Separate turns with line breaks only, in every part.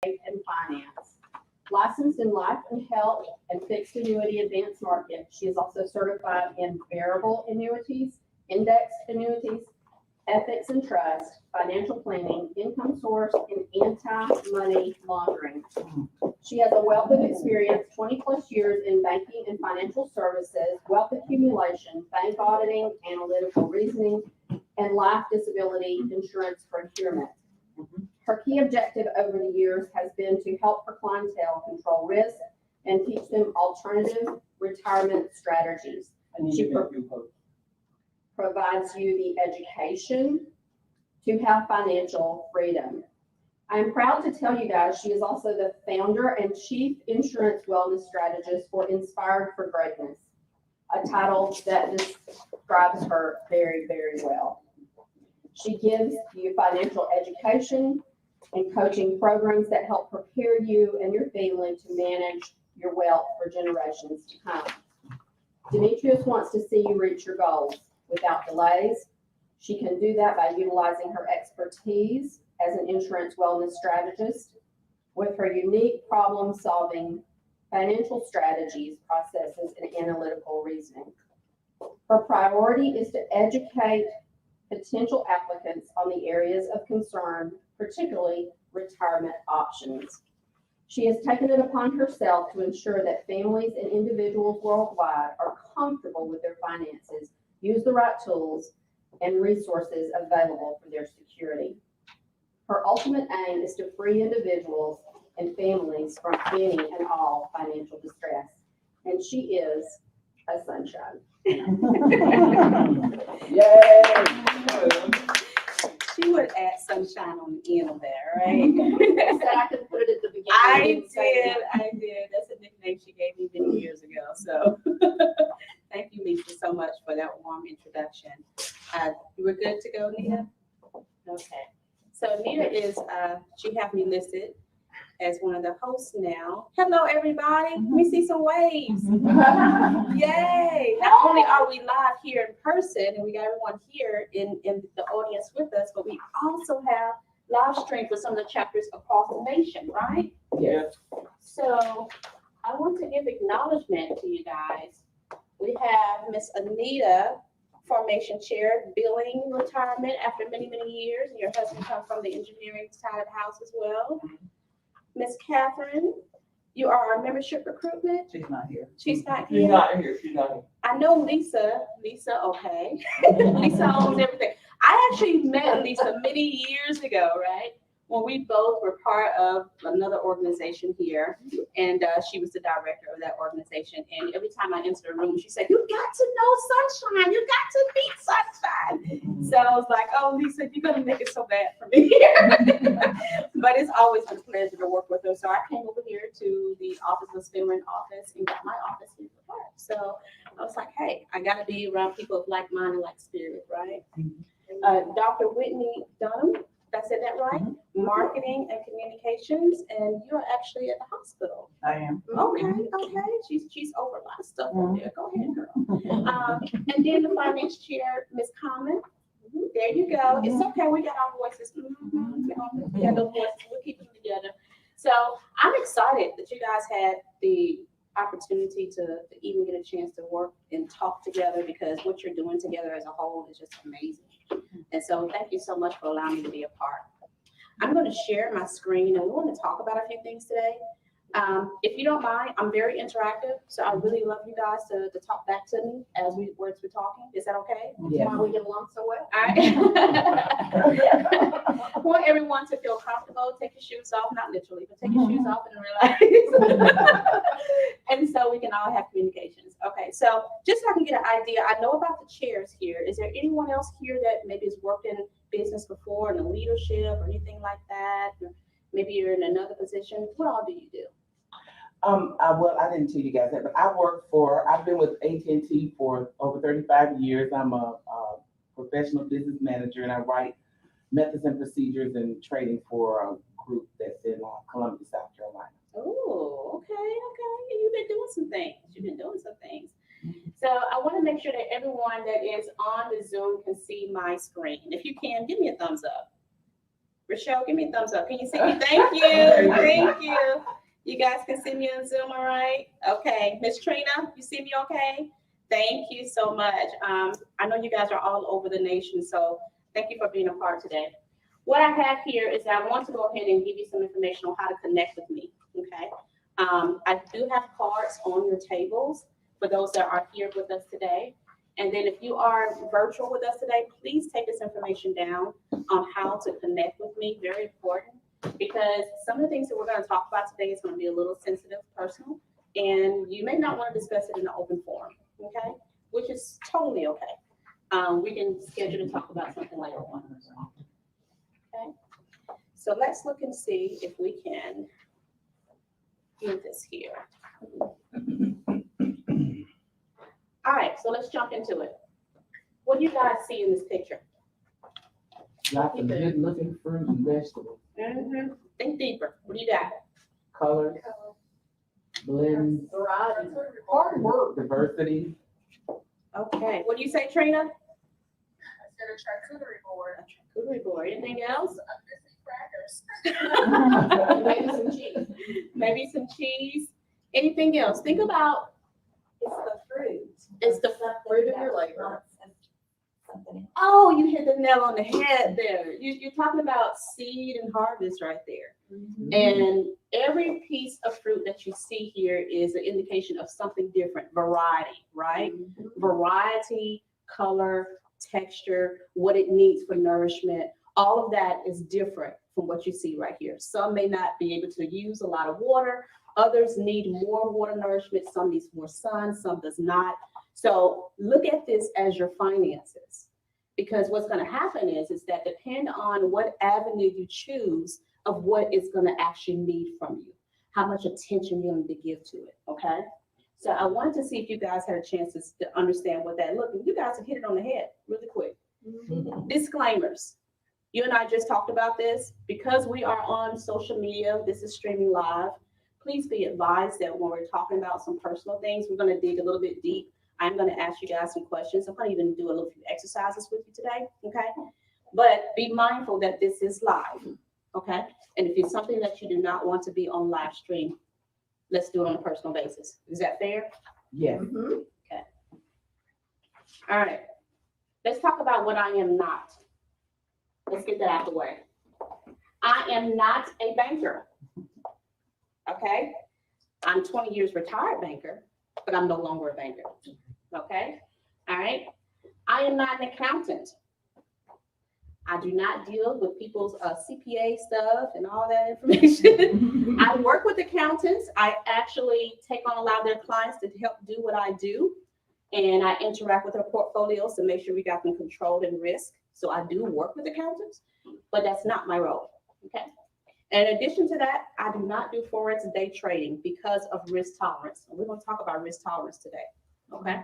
and finance. Licensed in life and health and fixed annuity advanced market, she is also certified in variable annuities, indexed annuities, ethics and trust, financial planning, income source, and anti-money laundering. She has a wealth of experience, 20 plus years in banking and financial services, wealth accumulation, bank auditing, analytical reasoning, and life disability insurance procurement. Her key objective over the years has been to help her clientele control risk and teach them alternative retirement strategies. She provides you the education to have financial freedom. I am proud to tell you guys she is also the founder and chief insurance wellness strategist for Inspired for Greatness, a title that describes her very, very well. She gives you financial education and coaching programs that help prepare you and your family to manage your wealth for generations to come. Demetris wants to see you reach your goals without delays. She can do that by utilizing her expertise as an insurance wellness strategist with her unique problem-solving financial strategies, processes, and analytical reasoning. Her priority is to educate potential applicants on the areas of concern, particularly retirement options. She has taken it upon herself to ensure that families and individuals worldwide are comfortable with their finances, use the right tools and resources available for their security. Her ultimate aim is to free individuals and families from any and all financial distress. And she is a sunshine.
Yay!
She would add sunshine on the end of there, right?
So I could put it at the beginning.
I did. That's a nickname she gave me many years ago. So thank you, Lisa, so much for that warm introduction. You were good to go, Nita? Okay. So Nita is, she have me listed as one of the hosts now. Hello, everybody. Let me see some waves. Yay. Not only are we live here in person, and we got everyone here in the audience with us, but we also have live stream for some of the chapters across the nation, right?
Yes.
So I want to give acknowledgement to you guys. We have Miss Anita, Formation Chair, Billing Retirement after many, many years. And your husband comes from the engineering side of the house as well. Miss Catherine, you are our membership recruitment.
She's not here.
She's not here.
She's not here. She's not here.
I know Lisa, okay. Lisa owns everything. I actually met Lisa many years ago, right? When we both were part of another organization here, and she was the director of that organization. And every time I entered a room, she said, "You got to know Sunshine. You got to meet Sunshine." So I was like, "Oh, Lisa, you're gonna make it so bad for me here." But it's always been a pleasure to work with her. So I came over here to the office of Spinman office and got my office here for her. So I was like, "Hey, I got to be around people of like mind and like spirit, right?" Dr. Whitney Dunham. Did I said that right? Mm-hmm. Marketing and communications, and you're actually at the hospital.
I am.
Okay. She's over a lot of stuff over there. Go ahead, girl. And then the finance chair, Ms. Common. There you go. It's okay. We got our voices. We got those voices. We'll keep them together. So I'm excited that you guys had the opportunity to even get a chance to work and talk together, because what you're doing together as a whole is just amazing. And so thank you so much for allowing me to be a part. I'm going to share my screen and we want to talk about a few things today. If you don't mind, I'm very interactive, so I really love you guys to talk back to me as we're talking. Is that okay?
Yeah.
Why we get along so well?
All right. I want everyone to feel comfortable. Take your shoes off, not literally, but take your shoes off and relax. And so we can all have communications. Okay, so just so I can get an idea, I know about the chairs here. Is there anyone else here that maybe has worked in business before, in the leadership or anything like that? Or maybe you're in another position. What all do you do?
Well, I didn't tell you guys that, but I've been with AT&T for over 35 years. I'm a professional business manager, and I write methods and procedures and training for a group that's in Columbia, South Carolina.
Oh, okay. You've been doing some things. So I want to make sure that everyone that is on the Zoom can see my screen. If you can, give me a thumbs up. We're Rochelle, give me a thumbs up. Can you see me? Thank you. Thank you. You guys can see me on Zoom, all right? Okay. Miss Trina, you see me okay? Thank you so much. I know you guys are all over the nation, so thank you for being a part today. What I have here is that I want to go ahead and give you some information on how to connect with me, okay? I do have cards on your tables for those that are here with us today. And then if you are virtual with us today, please take this information down on how to connect with me. Very important, because some of the things that we're going to talk about today is going to be a little sensitive, personal, and you may not want to discuss it in an open forum, okay? Which is totally okay. We can schedule to talk about something later on. Okay, so let's look and see if we can do this here. All right, so let's jump into it. What do you guys see in this picture?
Lots of good looking fruit and vegetables.
Mm-hmm. Think deeper. What do you got?
Colors, blends,
Variety, hard work.
diversity.
Okay, what do you say, Trina?
I said a charcuterie board.
A charcuterie board. Anything else?
Crackers.
Maybe some cheese.
Maybe some cheese. Anything else? Think about
It's the fruit.
it's the
Fruit of your labor.
Something.
oh, you hit the nail on the head there. You're talking about seed and harvest right there. And every piece of fruit that you see here is an indication of something different, variety, right? Variety, color, texture, what it needs for nourishment. All of that is different from what you see right here. Some may not be able to use a lot of water. Others need more water nourishment. Some needs more sun, some does not. So look at this as your finances, because what's going to happen is that depend on what avenue you choose of what it's going to actually need from you, how much attention you're going to give to it, okay? So I wanted to see if you guys had a chance to understand what that looked, and you guys have hit it on the head really quick. Disclaimers. You and I just talked about this. Because we are on social media, this is streaming live, please be advised that when we're talking about some personal things, we're going to dig a little bit deep. I'm going to ask you guys some questions. I'm going to even do a little few exercises with you today, okay? But be mindful that this is live, okay? And if it's something that you do not want to be on live stream, let's do it on a personal basis. Is that fair?
Yes.
Okay. All right. Let's talk about what I am not. Let's get that out of the way. I am not a banker. Okay? I'm 20 years retired banker, but I'm no longer a banker. Okay? All right? I am not an accountant. I do not deal with people's CPA stuff and all that information. I work with accountants. I actually take on a lot of their clients to help do what I do. And I interact with their portfolios to make sure we got them controlled and risk. So I do work with accountants, but that's not my role. Okay. In addition to that, I do not do Forex day trading because of risk tolerance. And we're going to talk about risk tolerance today. Okay.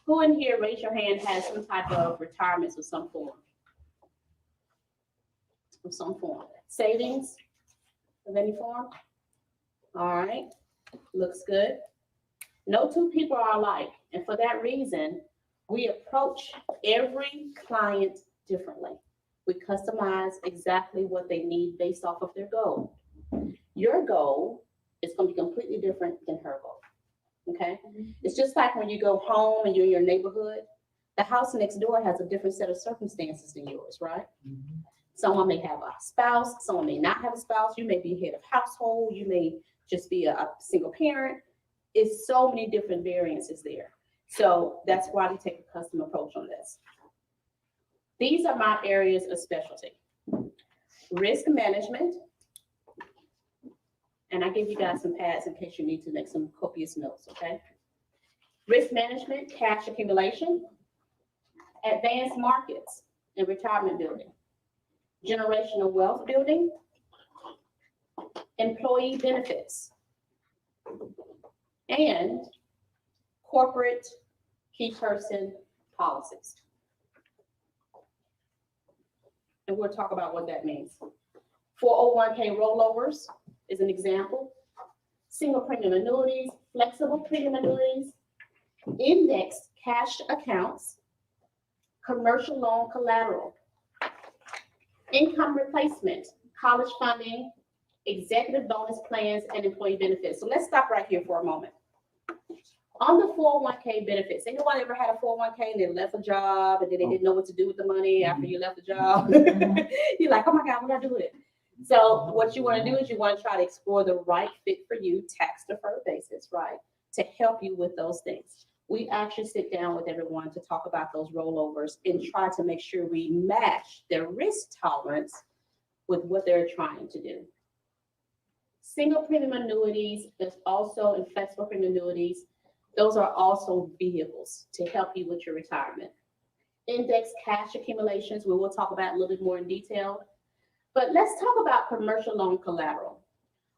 Who in here, raise your hand, has some type of retirements of some form? Of some form. Savings of any form? All right. Looks good. No two people are alike. And for that reason, we approach every client differently. We customize exactly what they need based off of their goal. Your goal is going to be completely different than her goal. Okay? It's just like when you go home and you're in your neighborhood, the house next door has a different set of circumstances than yours, right? Someone may have a spouse, someone may not have a spouse, you may be head of household, you may just be a single parent. It's so many different variances there. So that's why we take a custom approach on this. These are my areas of specialty. Risk management. And I give you guys some pads in case you need to make some copious notes, okay? Risk management, cash accumulation, advanced markets and retirement building, generational wealth building, employee benefits, and corporate key person policies. And we'll talk about what that means. 401k rollovers is an example. Single premium annuities, flexible premium annuities, indexed cash accounts, commercial loan collateral. Income replacement, college funding, executive bonus plans, and employee benefits. So let's stop right here for a moment. On the 401k benefits, anyone ever had a 401k and they left a job and then they didn't know what to do with the money after you left the job? You're like, oh my God, what do I do with it? So what you want to do is you want to try to explore the right fit for you, tax deferred basis, right? To help you with those things. We actually sit down with everyone to talk about those rollovers and try to make sure we match their risk tolerance with what they're trying to do. Single premium annuities, there's also and flexible premium annuities. Those are also vehicles to help you with your retirement. Index cash accumulations, we will talk about a little bit more in detail. But let's talk about commercial loan collateral.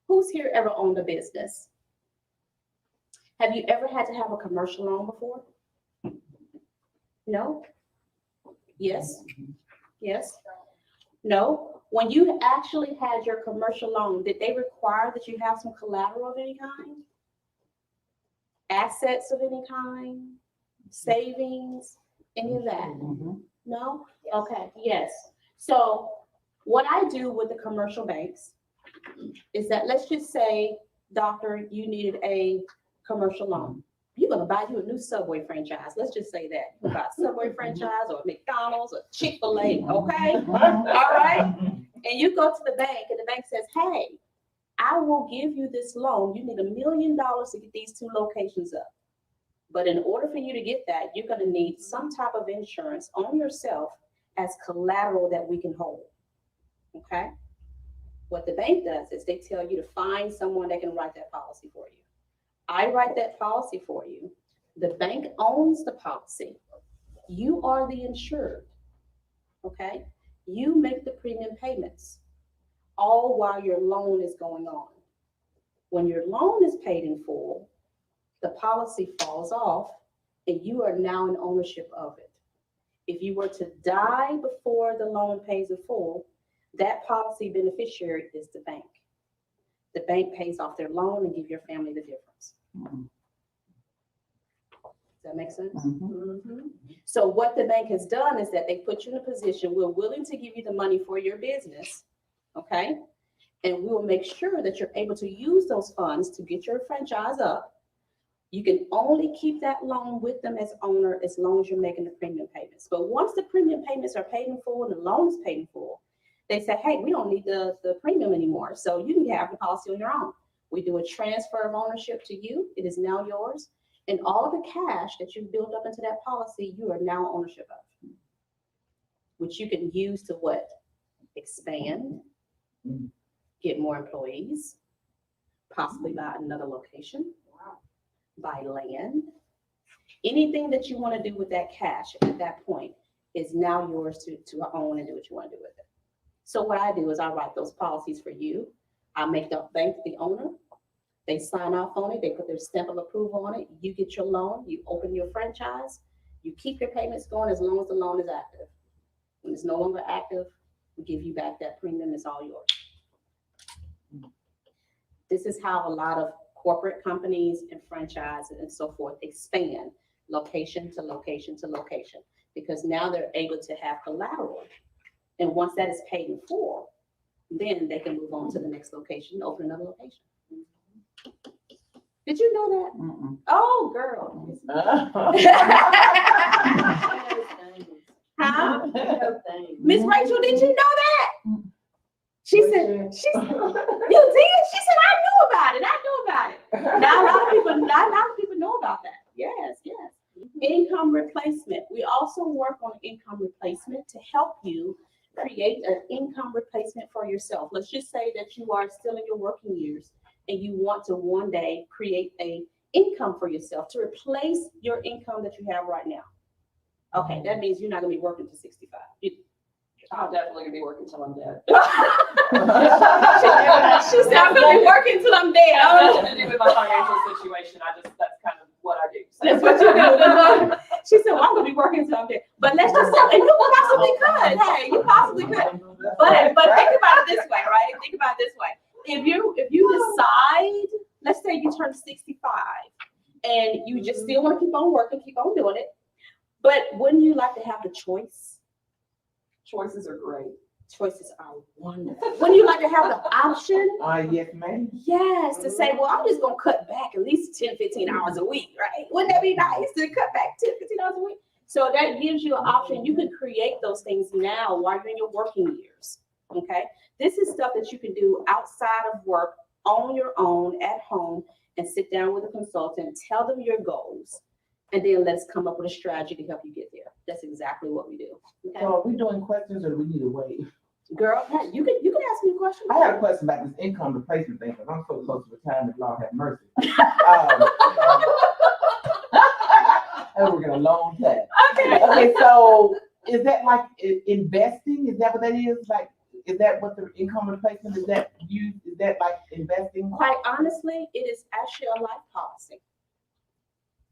Who's here ever owned a business? Have you ever had to have a commercial loan before? No? Yes? Yes? No? When you actually had your commercial loan, did they require that you have some collateral of any kind? Assets of any kind? Savings? Any of that? No? Okay, yes. So what I do with the commercial banks is that, let's just say, doctor, you needed a commercial loan. You're going to buy you a new Subway franchise. Let's just say that. You can buy a Subway franchise or McDonald's or Chick-fil-A, okay? All right? And you go to the bank and the bank says, hey, I will give you this loan. You need $1 million to get these 2 locations up. But in order for you to get that, you're going to need some type of insurance on yourself as collateral that we can hold. Okay? What the bank does is they tell you to find someone that can write that policy for you. I write that policy for you. The bank owns the policy. You are the insured. Okay? You make the premium payments, all while your loan is going on. When your loan is paid in full, the policy falls off and you are now in ownership of it. If you were to die before the loan pays in full, that policy beneficiary is the bank. The bank pays off their loan and give your family the difference. Does that make sense? So what the bank has done is that they put you in a position, we're willing to give you the money for your business, okay? And we will make sure that you're able to use those funds to get your franchise up. You can only keep that loan with them as owner as long as you're making the premium payments. But once the premium payments are paid in full and the loan is paid in full, they say, hey, we don't need the premium anymore. So you can have the policy on your own. We do a transfer of ownership to you. It is now yours. And all of the cash that you built up into that policy, you are now ownership of, which you can use to what? Expand, get more employees, possibly buy another location, buy land. Anything that you want to do with that cash at that point is now yours to own and do what you want to do with it. So what I do is I write those policies for you. I make the bank the owner. They sign off on it. They put their stamp of approval on it. You get your loan. You open your franchise. You keep your payments going as long as the loan is active. When it's no longer active, we give you back that premium. It's all yours. This is how a lot of corporate companies and franchises and so forth expand location to location to location, because now they're able to have collateral. And once that is paid in full, then they can move on to the next location and open another location. Did you know that? Oh, girl. Huh? Miss Rachel, did you know that? She said, you did? She said, I knew about it. Now a lot of people know about that. Yes. Income replacement. We also work on income replacement to help you create an income replacement for yourself. Let's just say that you are still in your working years and you want to one day create an income for yourself to replace your income that you have right now. Okay, that means you're not going to be working to 65.
I'm definitely gonna be working till I'm dead.
She said, I'm gonna be working till I'm dead.
Nothing to do with my financial situation. That's kind of what I do. So.
That's what you do. She said, well, I'm gonna be working till I'm dead. But let's just say, and you possibly could. Hey, you possibly could. But think about it this way, right? Think about it this way. If you decide, let's say you turn 65 and you just still want to keep on working, keep on doing it. But wouldn't you like to have the choice?
Choices are great.
choices are wonderful. Wouldn't you like to have the option?
Yes, ma'am.
Yes, to say, well, I'm just gonna cut back at least 10, 15 hours a week, right? Wouldn't that be nice to cut back 10, 15 hours a week? So that gives you an option. You can create those things now while you're in your working years, okay? This is stuff that you can do outside of work, on your own, at home, and sit down with a consultant, tell them your goals, and then let's come up with a strategy to help you get there. That's exactly what we do, okay?
So are we doing questions or do we need to wait?
Girl, hey, you can ask me a question.
I had a question about this income replacement thing, because I'm so close to retirement, Lord have mercy. And we're gonna long time. Okay, so is that like investing? Is that what that is? Like, is that what the income replacement is? That like investing?
Quite honestly, it is actually a life policy.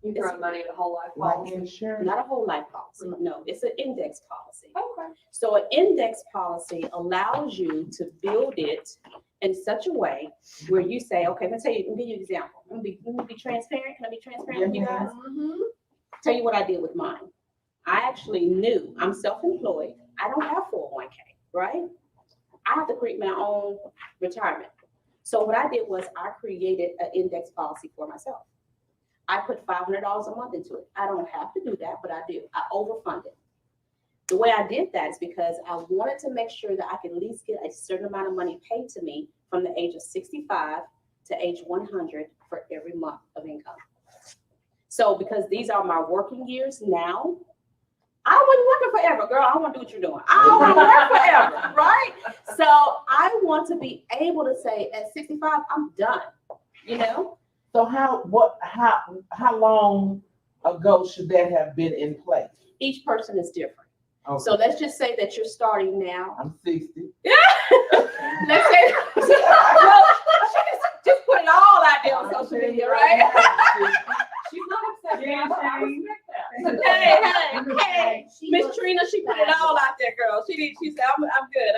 You throw money at a whole life
Like
policy.
insurance?
Not a whole life policy. No, it's an index policy.
Okay.
So an index policy allows you to build it in such a way where you say, okay, let me give you an example. Let me be transparent. Can I be transparent with you guys?
Mm-hmm.
Tell you what I did with mine. I actually knew I'm self-employed. I don't have 401k, right? I have to create my own retirement. So what I did was I created an index policy for myself. I put $500 a month into it. I don't have to do that, but I do. I overfund it. The way I did that is because I wanted to make sure that I could at least get a certain amount of money paid to me from the age of 65 to age 100 for every month of income. So because these are my working years now, I wasn't working forever, girl. I don't want to do what you're doing. I don't want to work forever, right? So I want to be able to say at 65, I'm done, you know?
So how long ago should that have been in place?
Each person is different.
Okay.
So let's just say that you're starting now.
I'm 60.
Let's say, well, just put it all out there on social media, right?
She's not upset.
Yeah,
I respect that.
Hey, Miss Trina, she put it all out there, girl. She said, I'm good.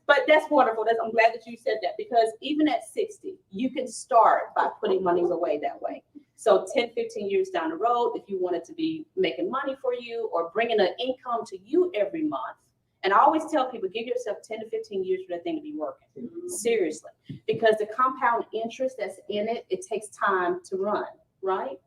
But that's wonderful. I'm glad that you said that, because even at 60, you can start by putting monies away that way. So 10, 15 years down the road, if you wanted to be making money for you or bringing an income to you every month. And I always tell people, give yourself 10 to 15 years for that thing to be working. Seriously. Because the compound interest that's in it, it takes time to run, right?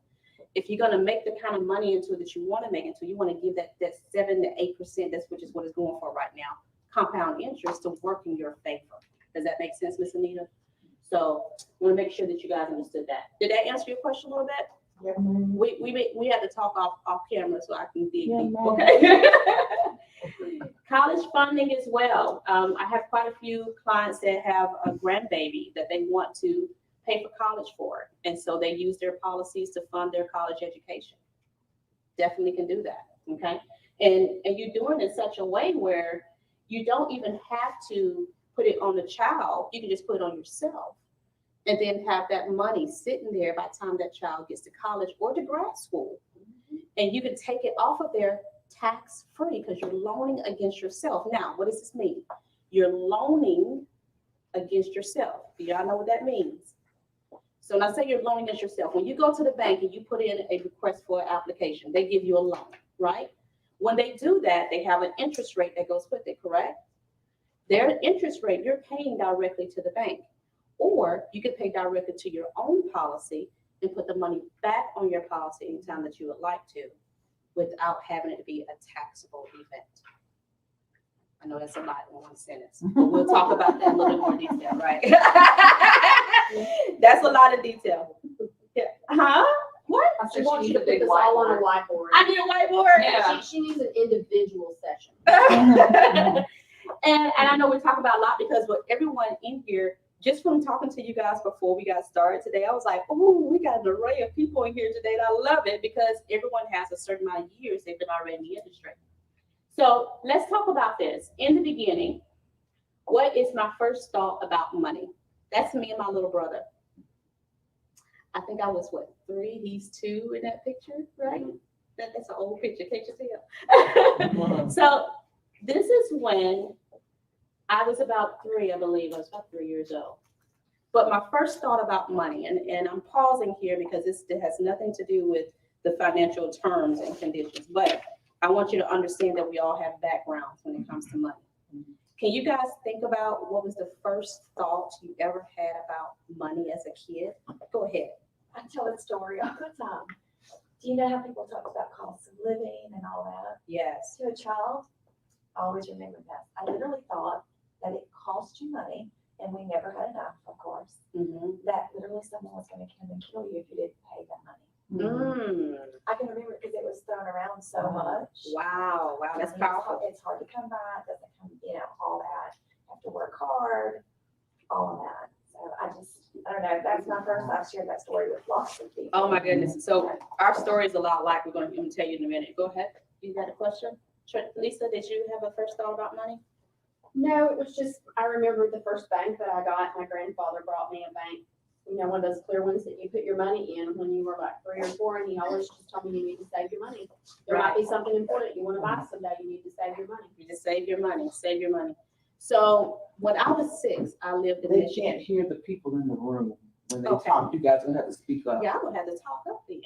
If you're going to make the kind of money into it that you want to make into, you want to give that 7 to 8%, which is what it's going for right now, compound interest to work in your favor. Does that make sense, Miss Anita? So I want to make sure that you guys understood that. Did that answer your question a little bit?
Yeah, ma'am.
We had to talk off camera so I can dig
Yeah,
deep.
ma'am.
Okay. College funding as well. I have quite a few clients that have a grandbaby that they want to pay for college for, and so they use their policies to fund their college education. Definitely can do that. Okay, and you're doing it in such a way where you don't even have to put it on the child. You can just put it on yourself, and then have that money sitting there by the time that child gets to college or to grad school, and you can take it off of there tax-free because you're loaning against yourself. Now, what does this mean? You're loaning against yourself. Do y'all know what that means? So now say you're loaning against yourself. When you go to the bank and you put in a request for an application, they give you a loan, right? When they do that, they have an interest rate that goes with it, correct? Their interest rate, you're paying directly to the bank. Or you can pay directly to your own policy and put the money back on your policy anytime that you would like to, without having it to be a taxable event. I know that's a lot in one sentence, but we'll talk about that in a little bit more detail, right? That's a lot of detail. Yeah. Huh? What?
I
She
said
wants
she
you
needs
to
a
put
big
this all on a
whiteboard.
whiteboard.
I need a whiteboard.
Yeah.
She needs an individual session.
And I know we talk about a lot because with everyone in here, just from talking to you guys before we got started today, I was like, oh, we got an array of people in here today, and I love it because everyone has a certain amount of years they've been already in the industry. So let's talk about this. In the beginning, what is my first thought about money? That's me and my little brother. I think I was, 3? He's 2 in that picture, right? That's an old picture, can't you tell? So this is when I was about 3, I believe. I was about 3 years old. But my first thought about money, and I'm pausing here because it has nothing to do with the financial terms and conditions, but I want you to understand that we all have backgrounds when it comes to money. Can you guys think about what was the first thought you ever had about money as a kid? Go ahead.
I tell that story all the time. Do you know how people talk about cost of living and all that?
Yes.
To a child, I always remember that. I literally thought that it cost you money, and we never had enough, of course.
Mm-hmm.
That literally someone was going to come and kill you if you didn't pay that money. I can remember it because it was thrown around so much.
Wow, that's powerful.
It's hard to come by. It doesn't come, all that. You have to work hard, all of that. So I don't know. That's my first. I've shared that story with lots of people.
Oh my goodness. So our story is a lot like we're going to tell you in a minute. Go ahead. You got a question? Lisa, did you have a first thought about money?
No, it was just, I remember the first bank that I got, my grandfather brought me a bank, one of those clear ones that you put your money in when you were like 3 or 4, and he always just told me you need to save your money. There might be something important you want to buy someday, you need to save your money.
You just save your money, save your money. So when I was 6, I lived in
They
Michigan.
can't hear the people in the room when they
Okay.
talk. You guys gonna have to speak up.
Yeah, I'm gonna have to talk up then.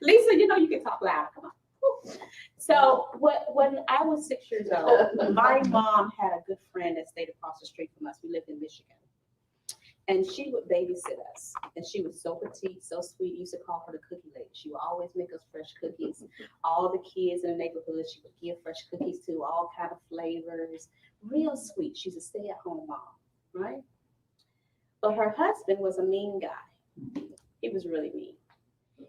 Lisa, you can talk loud. Come on. So when I was 6 years old, my mom had a good friend that stayed across the street from us. We lived in Michigan. And she would babysit us. And she was so petite, so sweet. We used to call her the cookie lady. She would always make us fresh cookies. All the kids in the neighborhood, she would give fresh cookies to, all kind of flavors. Real sweet. She's a stay-at-home mom, right? But her husband was a mean guy. He was really mean.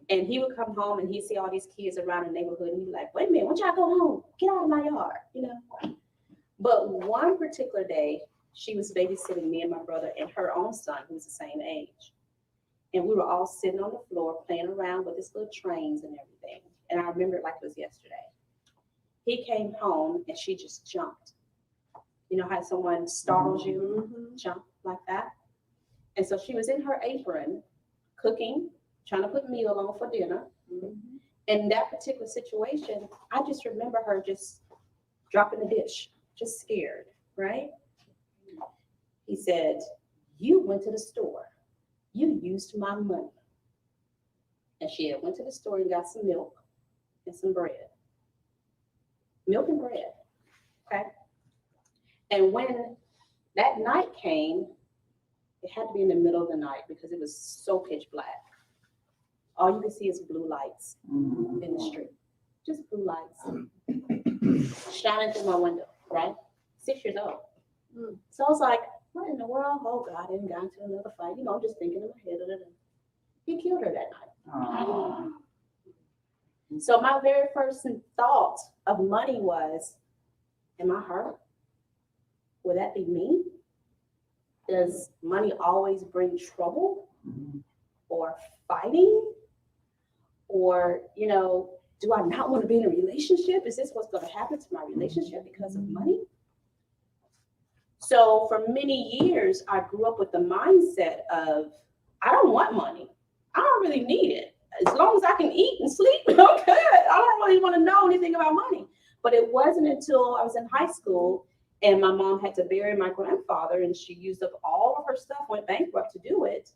And he would come home and he'd see all these kids around the neighborhood and he'd be like, wait a minute, why don't y'all go home? Get out of my yard, But one particular day, she was babysitting me and my brother and her own son, who was the same age. And we were all sitting on the floor playing around with his little trains and everything. And I remember it like it was yesterday. He came home and she just jumped. You know how someone startles you, jump like that? And so she was in her apron, cooking, trying to put meal on for dinner. In that particular situation, I just remember her just dropping the dish, just scared, right? He said, you went to the store. You used my money. And she had went to the store and got some milk and some bread. Milk and bread, okay? And when that night came, it had to be in the middle of the night because it was so pitch black. All you can see is blue lights in the street. Just blue lights shining through my window, right? 6 years old. So I was like, what in the world? Oh God, I didn't got into another fight. I'm just thinking in my head. He killed her that night. So my very first thought of money was, am I hurt? Would that be me? Does money always bring trouble or fighting? Or, do I not want to be in a relationship? Is this what's going to happen to my relationship because of money? So for many years, I grew up with the mindset of, I don't want money. I don't really need it. As long as I can eat and sleep, I'm good. I don't really want to know anything about money. But it wasn't until I was in high school and my mom had to bury my grandfather and she used up all of her stuff, went bankrupt to do it,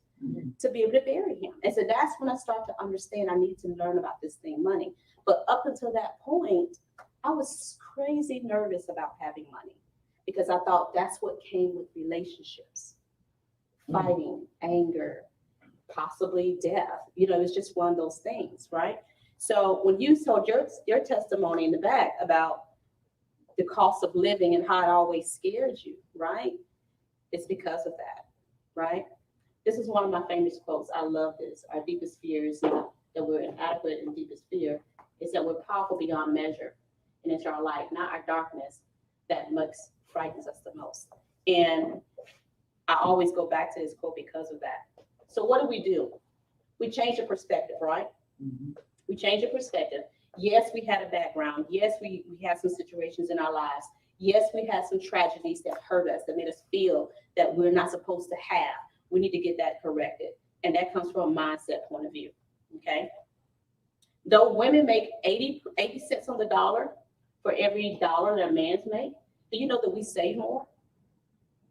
to be able to bury him. And so that's when I started to understand I need to learn about this thing, money. But up until that point, I was crazy nervous about having money because I thought that's what came with relationships, fighting, anger, possibly death. It's just one of those things, right? So when you told your testimony in the back about the cost of living and how it always scared you, right? It's because of that, right? This is one of my famous quotes. I love this. Our deepest fear is not that we're inadequate, and deepest fear is that we're powerful beyond measure. And it's our light, not our darkness, that frightens us the most. And I always go back to this quote because of that. So what do? We change the perspective, right? We change the perspective. Yes, we had a background. Yes, we had some situations in our lives. Yes, we had some tragedies that hurt us, that made us feel that we're not supposed to have. We need to get that corrected. And that comes from a mindset point of view, okay? Though women make 80 cents on the dollar for every dollar that men's make, do you know that we save more?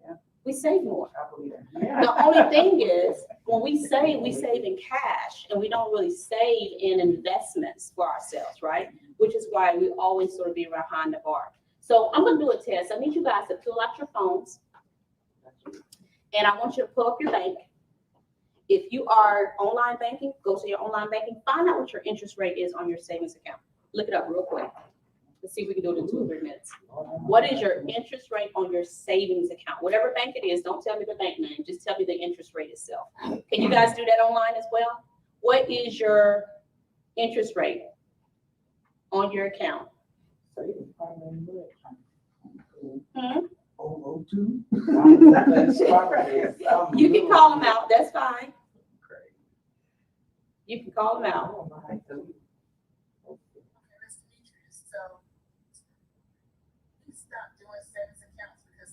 Yeah. we save more.
I believe that.
The only thing is, when we save in cash, and we don't really save in investments for ourselves, right? Which is why we always sort of be behind the bar. So I'm gonna do a test. I need you guys to pull out your phones, and I want you to pull up your bank. If you are online banking, go to your online banking, find out what your interest rate is on your savings account. Look it up real quick. Let's see if we can do it in 2 or 3 minutes. What is your interest rate on your savings account? Whatever bank it is, don't tell me the bank name, just tell me the interest rate itself. Can you guys do that online as well? What is your interest rate on your account? Hmm? You can call them out, that's fine. You can call them out.
So we stopped doing savings accounts because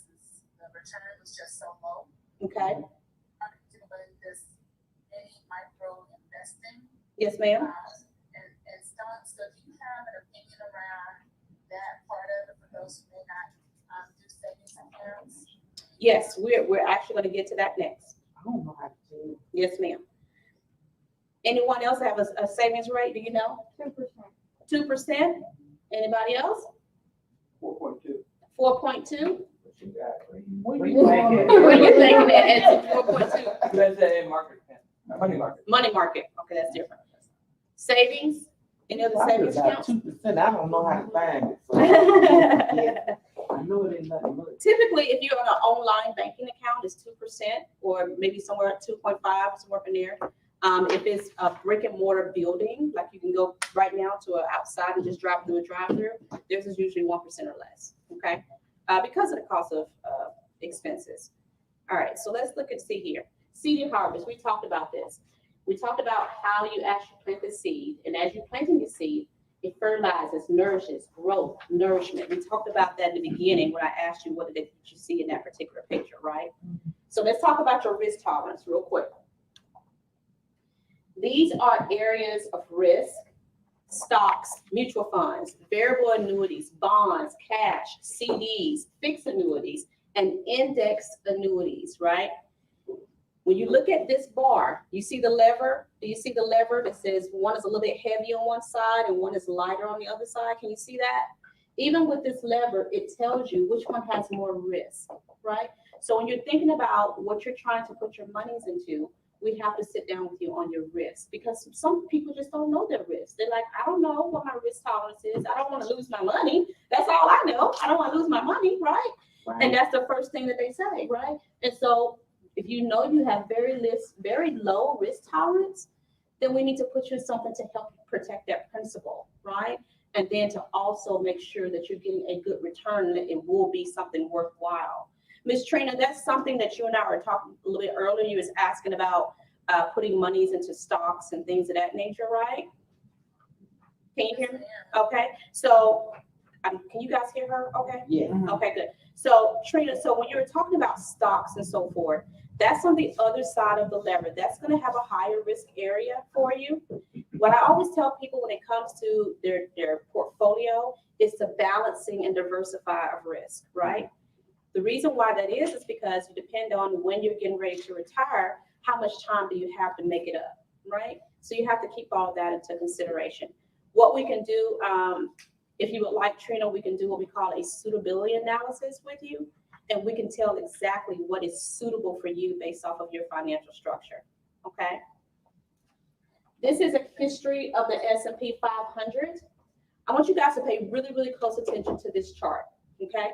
the return was just so low.
Okay,
But this any micro investing
yes, ma'am.
and stocks. So do you have an opinion around that part of it for those who may not do savings accounts?
Yes, we're actually gonna get to that next.
I don't know how to do it.
Yes, ma'am. Anyone else have a savings rate, do you know? 2%. Anybody else?
4.2.
4.2?
What
Where you thinking at 4.2?
That's a market. Money market.
Money market, okay, that's different. Savings, any other savings accounts?
2%. I don't know how to find it. So I know it ain't nothing much.
Typically, if you're on an online banking account, it's 2%, or maybe somewhere at 2.5, somewhere up in there. If it's a brick and mortar building, like you can go right now to an outside and just drive through a drive-through, theirs is usually 1% or less, okay? Because of the cost of expenses. All right, so let's look and see here. Seed harvest, we talked about this. We talked about how you actually plant the seed, and as you're planting the seed, it fertilizes, nourishes, growth, nourishment. We talked about that in the beginning when I asked you what did you see in that particular picture, right? So let's talk about your risk tolerance real quick. These are areas of risk: stocks, mutual funds, variable annuities, bonds, cash, CDs, fixed annuities, and indexed annuities, right? When you look at this bar, you see the lever? Do you see the lever that says one is a little bit heavy on one side and one is lighter on the other side? Can you see that? Even with this lever, it tells you which one has more risk, right? So when you're thinking about what you're trying to put your monies into, we have to sit down with you on your risk, because some people just don't know their risk. They're like, I don't know what my risk tolerance is. I don't want to lose my money. That's all I know. I don't want to lose my money, right? And that's the first thing that they say, right? And so if you know you have very low risk tolerance, then we need to put you in something to help protect that principle, right? And then to also make sure that you're getting a good return, that it will be something worthwhile. Ms. Trina, that's something that you and I were talking a little bit earlier. You was asking about putting monies into stocks and things of that nature, right? Can you hear me? Okay, so can you guys hear her? Okay.
Yeah.
Okay, good. So Trina, so when you were talking about stocks and so forth, that's on the other side of the lever. That's going to have a higher risk area for you. What I always tell people when it comes to their portfolio is to balancing and diversify of risk, right? The reason why that is because you depend on when you're getting ready to retire, how much time do you have to make it up, right? So you have to keep all that into consideration. What we can do, if you would like, Trina, we can do what we call a suitability analysis with you, and we can tell exactly what is suitable for you based off of your financial structure, okay? This is a history of the S&P 500. I want you guys to pay really, really close attention to this chart, okay?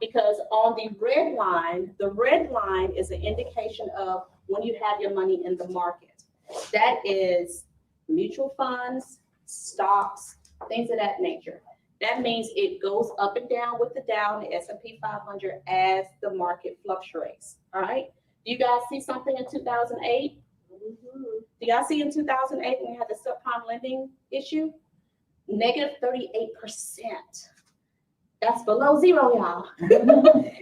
Because on the red line is an indication of when you have your money in the market. That is mutual funds, stocks, things of that nature. That means it goes up and down with the Dow and the S&P 500 as the market fluctuates, all right? Do you guys see something in 2008? Do y'all see in 2008 when we had the subprime lending issue? Negative 38%. That's below zero, y'all.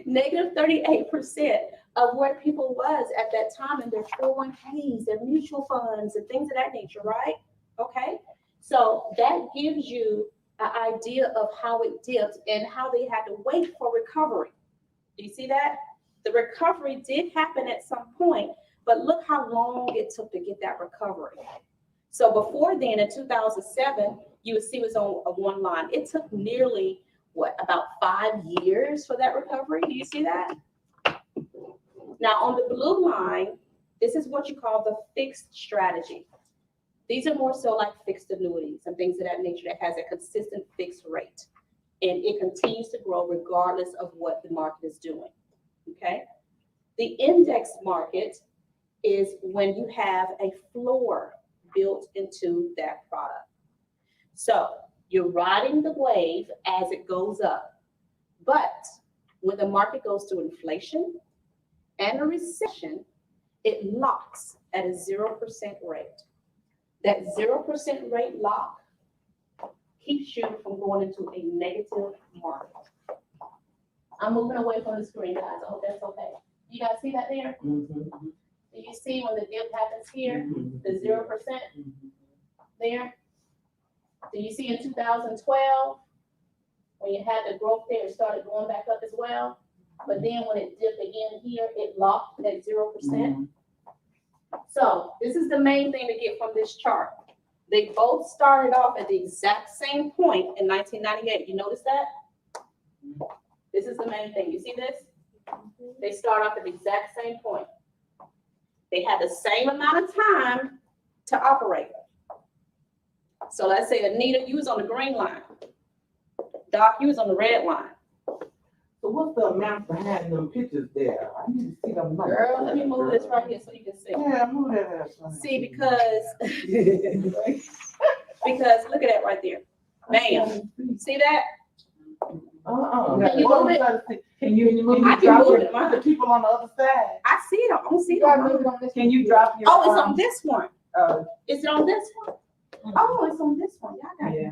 Negative 38% of where people was at that time in their 401ks, their mutual funds, and things of that nature, right? Okay, so that gives you an idea of how it dipped and how they had to wait for recovery. Do you see that? The recovery did happen at some point, but look how long it took to get that recovery. So before then, in 2007, you would see it was on a one line. It took nearly, about 5 years for that recovery. Do you see that? Now on the blue line, this is what you call the fixed strategy. These are more so like fixed annuities and things of that nature that has a consistent fixed rate. And it continues to grow regardless of what the market is doing, okay? The index market is when you have a floor built into that product. So you're riding the wave as it goes up. But when the market goes through inflation and a recession, it locks at a 0% rate. That 0% rate lock keeps you from going into a negative market. I'm moving away from the screen, guys. I hope that's okay. You guys see that there?
Mhm.
Do you see when the dip happens here, the 0% there? Do you see in 2012, when you had the growth there, it started going back up as well? But then when it dipped again here, it locked at 0%. So this is the main thing to get from this chart. They both started off at the exact same point in 1998. You notice that? This is the main thing. You see this? They start off at the exact same point. They had the same amount of time to operate. So let's say, Anita, you was on the green line. Doc, you was on the red line.
So what's the amount behind them pictures there? I need to see them numbers.
Girl, let me move this right here so you can see.
Yeah, move that up.
See, because look at that right there. Bam. See that? Can you move it?
Can you move
I
it?
can
Drop
move
it.
it.
The people on the other side.
I see it. I don't see
You gotta move
it.
it on this.
Can you drop your?
Oh, it's on this one.
Uh,
Is it on this one? Oh, it's on this one. Y'all got it.
yeah.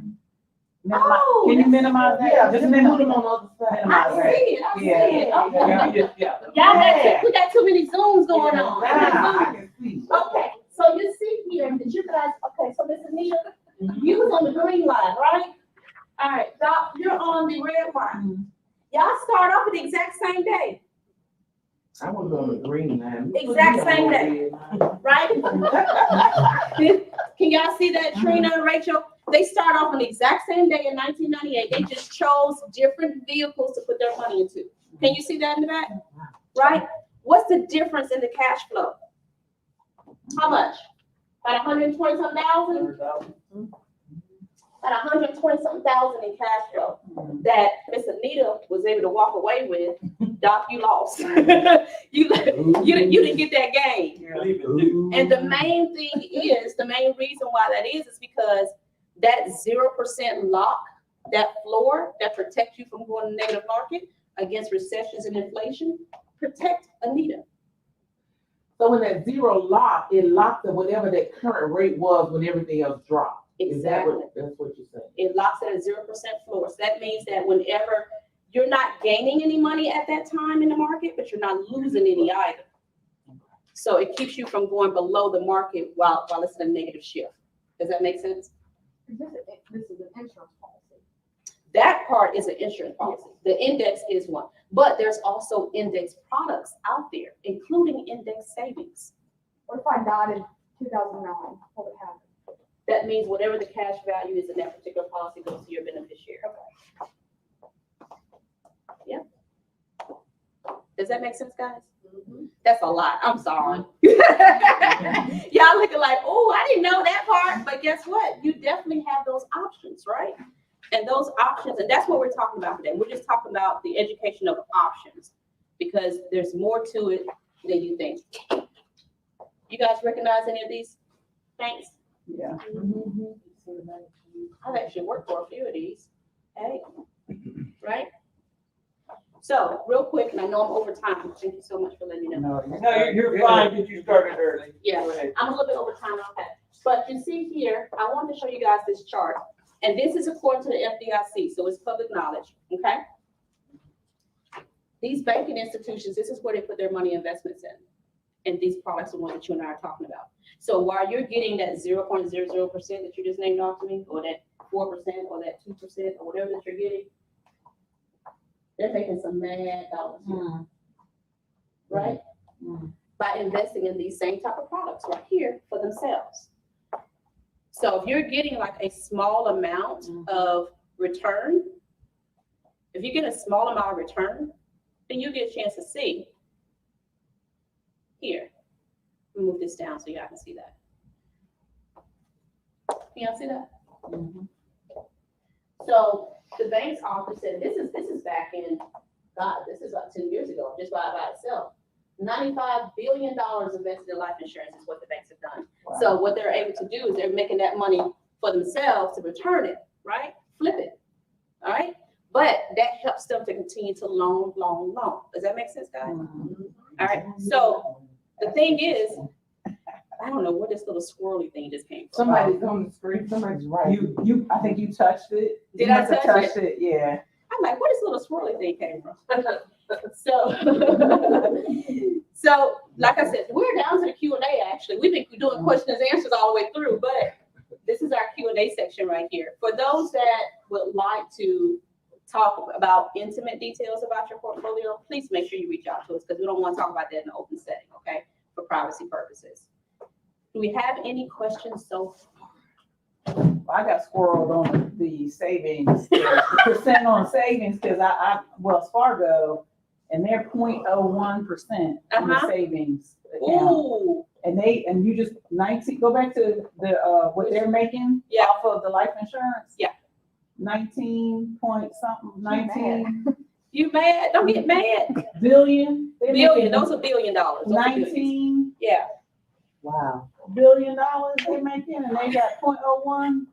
Oh,
Can you
that's-
minimize that?
Yeah,
Just
just
minimize them on the other side.
I see it. I see it. Okay.
Yeah.
Y'all we got too many zooms going on.
Now I can see.
Okay, so you see here that you guys, okay, so Miss Anita, you was on the green line, right? All right, Doc, you're on the red line. Y'all start off at the exact same day,
I was on the green line.
Exact same day. right? Can y'all see that, Trina and Rachel? They start off on the exact same day in 1998. They just chose different vehicles to put their money into. Can you see that in the back? Right? What's the difference in the cash flow? How much? About 120-something thousand? About 120-something thousand in cash flow that Miss Anita was able to walk away with. Doc, you lost. you didn't get that gain.
Believe it, do.
And the main thing is, the main reason why that is because that 0% lock, that floor that protects you from going to negative market against recessions and inflation, protect Anita.
So when that zero lock, it locked at whatever that current rate was when everything else dropped. Is that
Exactly.
that's what you're saying?
It locks at a 0% floor. So that means that whenever you're not gaining any money at that time in the market, but you're not losing any either. So it keeps you from going below the market while it's in a negative shift. Does that make sense?
This is an insurance policy.
That part is an insurance policy. The index is one, but there's also index products out there, including index savings.
What if I died in 2009? What would happen?
That means whatever the cash value is in that particular policy goes to your beneficiary. Yeah. Does that make sense, guys? That's a lot. I'm sorry. Y'all looking like, oh, I didn't know that part. But guess what? You definitely have those options, right? And those options, and that's what we're talking about today. We're just talking about the education of options because there's more to it than you think. You guys recognize any of these things?
Yeah.
I've actually worked for a few of these. Hey, right? So, real quick, and I know I'm over time. Thank you so much for letting me know.
No, you're fine, because you started early.
Yeah.
Go ahead.
I'm a little bit over time, okay. But you see here, I want to show you guys this chart. And this is according to the FDIC, so it's public knowledge, okay? These banking institutions, this is where they put their money investments in. And these products are the ones that you and I are talking about. So while you're getting that 0.00% that you just named off to me, or that 4%, or that 2%, or whatever that you're getting, they're making some mad dollars. right? By investing in these same type of products right here for themselves. So if you're getting like a small amount of return, if you get a small amount of return, then you get a chance to see. Here, move this down so y'all can see that. Can y'all see that? So the bank's office said, this is back in, God, this is about 10 years ago, just by itself. $95 billion invested in life insurance is what the banks have done.
Wow.
So what they're able to do is they're making that money for themselves to return it, right? Flip it, all right? But that helps them to continue to loan. Does that make sense, guys? All right, so the thing is, I don't know where this little swirly thing just came from.
Somebody's on the screen, somebody's right.
I think you touched it.
Did
You
I
must have
touch
touched it? Yeah.
I'm like, where this little swirly thing came from? So, so like I said, we're down to the Q&A actually. We've been doing questions and answers all the way through, but this is our Q&A section right here. For those that would like to talk about intimate details about your portfolio, please make sure you reach out to us because we don't want to talk about that in an open setting, okay? For privacy purposes. Do we have any questions so far?
Well, I got squirreled on the savings, the percent on savings, because I Wells Fargo, and they're 0.01% on the savings account.
Ooh,
And you just 19, go back to the, what they're making
Yeah.
off of the life insurance?
Yeah.
19 point something, 19
you mad? Don't get mad.
billion. They're
Billion,
making
those are $1 billion. Those are billions.
19
Yeah.
Wow.
billion they're making, and they got 0.01%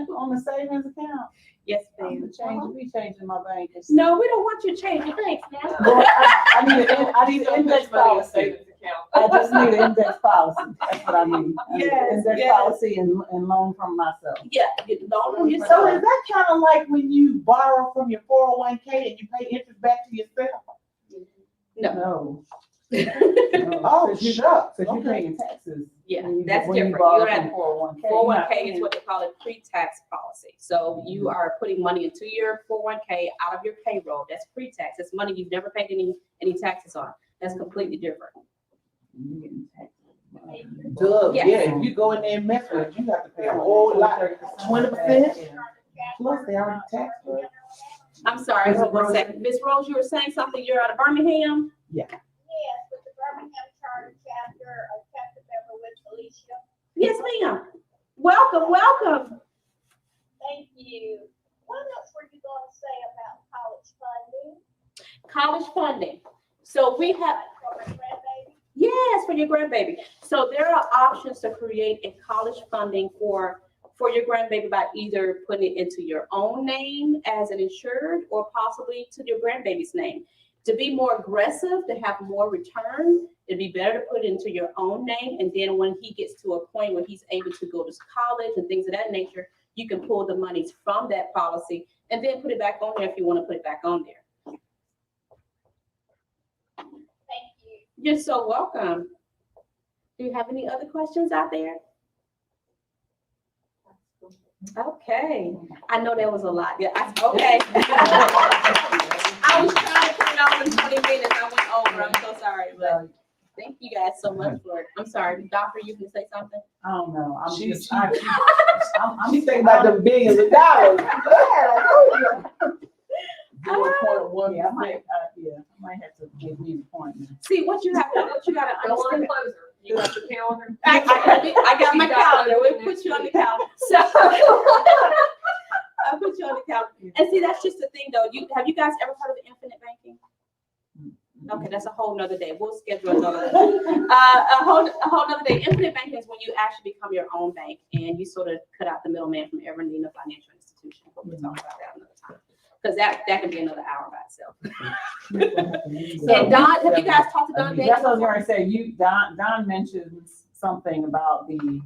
on the savings account.
Yes,
I'm
ma'am.
we changing my bank.
No, we don't want you to change your banks now.
Well, I need an index policy.
Savings account.
I just need an index policy. That's what I need. I need an
Yes,
index
yes.
policy and loan from myself.
Yeah, get loan from
So
yourself.
is that kind of like when you borrow from your 401k and you pay interest back to yourself?
No.
Oh, shucks.
Because you're
Okay.
paying taxes.
Yeah,
when you-
that's
when you
different.
borrow
You're
from
at
401k.
401k is what they call a pre-tax policy. So you are putting money into your 401k out of your payroll. That's pre-tax. That's money you've never paid any taxes on. That's completely different.
You're getting taxed.
Doug,
Yes.
yeah, if you go in there and mess with it, you have to pay a whole lot, 20%. Plus they already taxed it.
I'm sorry, so 1 second. Ms. Rose, you were saying something. You're out of Birmingham?
Yes, with the Birmingham Charter Chapter, a chapter member with Alicia.
Yes, ma'am. Welcome, welcome.
Thank you. What else were you going to say about college funding
College funding. So we have,
for my grandbaby?
yes, for your grandbaby. So there are options to create a college funding for your grandbaby by either putting it into your own name as an insured or possibly to your grandbaby's name. To be more aggressive, to have more return, it'd be better to put it into your own name. And then when he gets to a point where he's able to go to college and things of that nature, you can pull the monies from that policy and then put it back on there if you want to put it back on there.
Thank you.
You're so welcome. Do you have any other questions out there? Okay, I know there was a lot. Yeah, okay. I was trying to put it off in 20 minutes. I went over. I'm so sorry, but thank you guys so much for it. I'm sorry, doctor, you can say something?
I don't know. I'm
She's-
just, I'm
She's thinking about them billions of dollars.
Yeah, I might have to give me an appointment.
See, what you gotta
Go on
understand.
closer. You got your calendar?
I got my calendar. We'll put you on the calendar. So I'll put you on the calendar. And see, that's just the thing though. Have you guys ever heard of infinite banking? Okay, that's a whole nother day. We'll schedule another a whole nother day. Infinite banking is when you actually become your own bank and you sort of cut out the middleman from ever needing a financial institution. But we'll talk about that another time. Because that can be another hour by itself. And Don, have you guys talked to Don?
That's what I was going to say. Don mentioned something about the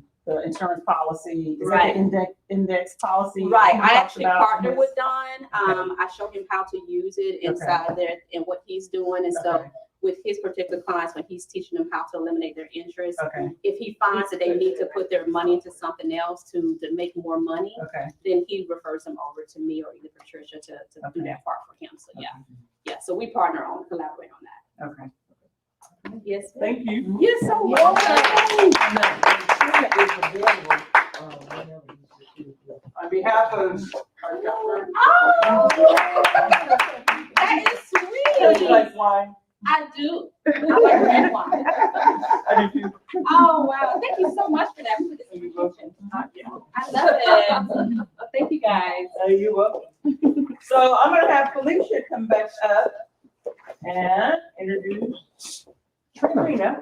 insurance policy. Is
Right.
that the index policy?
Right,
He
I
talked
actually
about
partnered
this?
with Don. I showed him how to use it inside there and what he's doing. And so
Okay.
with his particular clients, when he's teaching them how to eliminate their interest,
Okay,
if he finds that they need to put their money into something else to make more money,
okay.
then he refers them over to me or either Patricia to do
Okay.
that part for him. So yeah. So we partner on, collaborate on that.
Okay.
Yes, ma'am.
Thank you.
You're so welcome.
On behalf of our governor,
Oh, that is
would you
sweet.
like wine?
I do. I like red wine.
I do too.
Oh, wow. Thank you so much for that. For this invitation. I love it. Thank you, guys.
You're welcome. So I'm gonna have Felicia come back up and introduce Trina.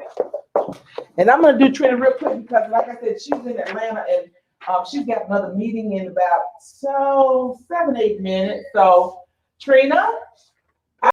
And I'm gonna do Trina real quick because like I said, she's in Atlanta and she's got another meeting in about 7-8 minutes. So Trina,